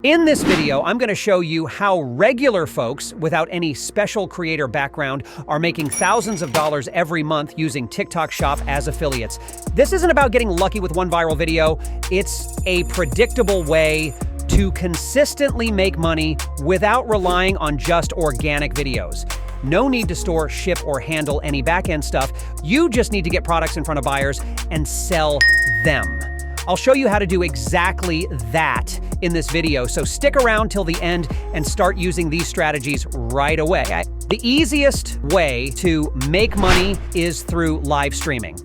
In this video, I'm going to show you how regular folks without any special creator background are making thousands of dollars every month using TikTok Shop as affiliates. This isn't about getting lucky with one viral video. It's a predictable way to consistently make money without relying on just organic videos. No need to store, ship, or handle any back-end stuff. You just need to get products in front of buyers and sell them. I'll show you how to do exactly that in this video, so stick around till the end and start using these strategies right away. The easiest way to make money is through live streaming.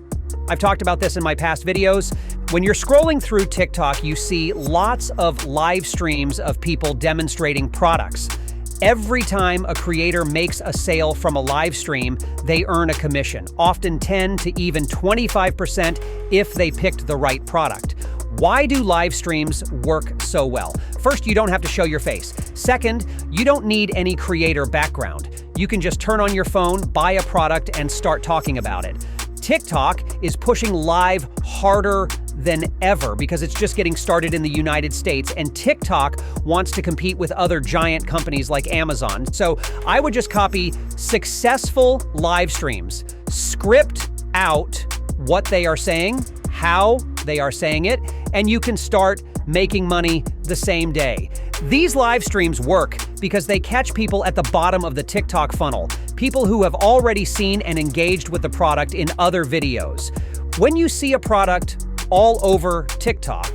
I've talked about this in my past videos. When you're scrolling through TikTok, you see lots of live streams of people demonstrating products. Every time a creator makes a sale from a live stream, they earn a commission, often 10 to even 25% if they picked the right product. Why do live streams work so well? First, you don't have to show your face. Second, you don't need any creator background. You can just turn on your phone, buy a product, and start talking about it. TikTok is pushing live harder than ever because it's just getting started in the United States, and TikTok wants to compete with other giant companies like Amazon. So I would just copy successful live streams, script out what they are saying, how they are saying it, and you can start making money the same day. These live streams work because they catch people at the bottom of the TikTok funnel, people who have already seen and engaged with the product in other videos. When you see a product all over TikTok,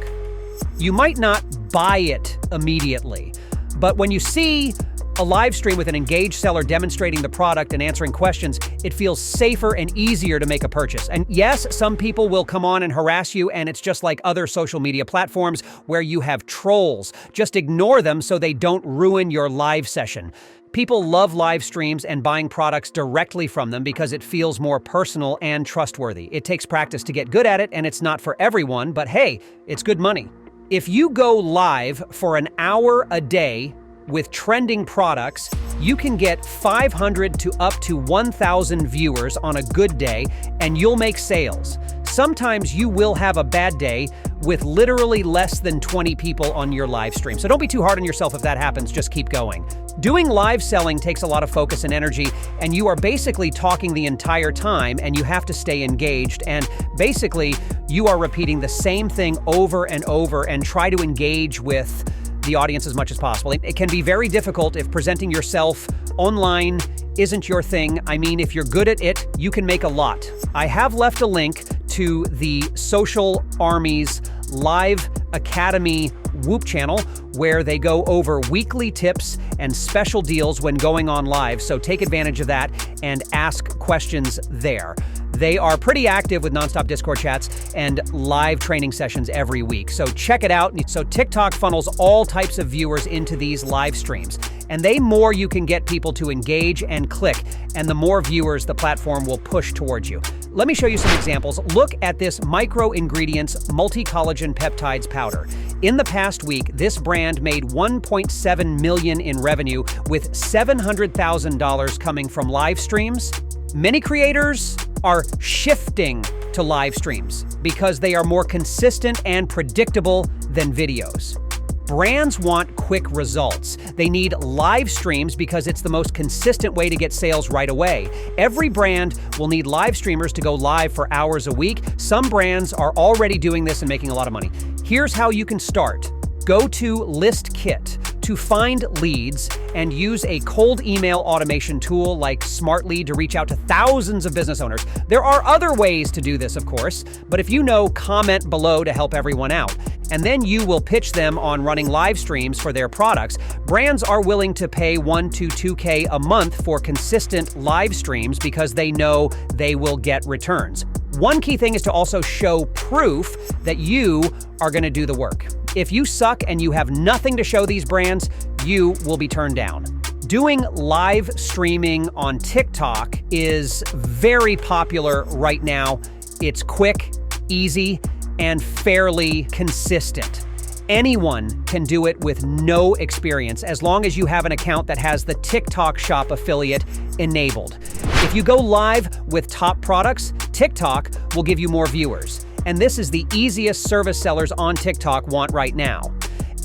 you might not buy it immediately, but when you see a live stream with an engaged seller demonstrating the product and answering questions, it feels safer and easier to make a purchase. And yes, some people will come on and harass you, and it's just like other social media platforms where you have trolls. Just ignore them so they don't ruin your live session. People love live streams and buying products directly from them because it feels more personal and trustworthy. It takes practice to get good at it, and it's not for everyone, but hey, it's good money. If you go live for an hour a day with trending products, you can get 500 to up to 1,000 viewers on a good day, and you'll make sales. Sometimes you will have a bad day with literally less than 20 people on your live stream. So don't be too hard on yourself if that happens, just keep going. Doing live selling takes a lot of focus and energy, and you are basically talking the entire time, and you have to stay engaged, and basically you are repeating the same thing over and over and try to engage with the audience as much as possible. It can be very difficult if presenting yourself online isn't your thing. I mean, if you're good at it, you can make a lot. I have left a link to the Social Army's Live Academy Whoop channel where they go over weekly tips and special deals when going on live, so take advantage of that and ask questions there. They are pretty active with nonstop Discord chats and live training sessions every week, so check it out. So TikTok funnels all types of viewers into these live streams, and the more you can get people to engage and click, and the more viewers the platform will push towards you. Let me show you some examples. Look at this micro ingredients multi-collagen peptides powder. In the past week, this brand made $1.7 million in revenue with $700,000 coming from live streams. Many creators are shifting to live streams because they are more consistent and predictable than videos. Brands want quick results. They need live streams because it's the most consistent way to get sales right away. Every brand will need live streamers to go live for hours a week. Some brands are already doing this and making a lot of money. Here's how you can start. Go to List Kit to find leads and use a cold email automation tool like Smart Lead to reach out to thousands of business owners. There are other ways to do this, of course, but if you know, comment below to help everyone out. And then you will pitch them on running live streams for their products. Brands are willing to pay $1 to $2K a month for consistent live streams because they know they will get returns. One key thing is to also show proof that you are going to do the work. If you suck and you have nothing to show these brands, you will be turned down. Doing live streaming on TikTok is very popular right now. It's quick, easy, and fairly consistent. Anyone can do it with no experience as long as you have an account that has the TikTok Shop affiliate enabled. If you go live with top products, TikTok will give you more viewers. And this is the easiest service sellers on TikTok want right now.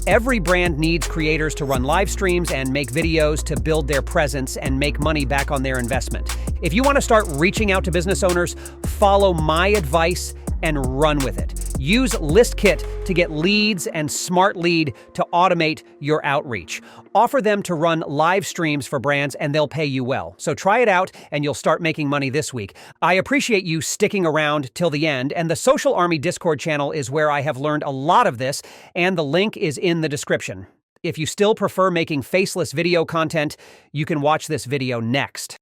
Every brand needs creators to run live streams and make videos to build their presence and make money back on their investment. If you want to start reaching out to business owners, follow my advice and run with it. Use ListKit to get leads and Smart Lead to automate your outreach. Offer them to run live streams for brands and they'll pay you well. So try it out and you'll start making money this week. I appreciate you sticking around till the end, and the Social Army Discord channel is where I have learned a lot of this, and the link is in the description. If you still prefer making faceless video content, you can watch this video next.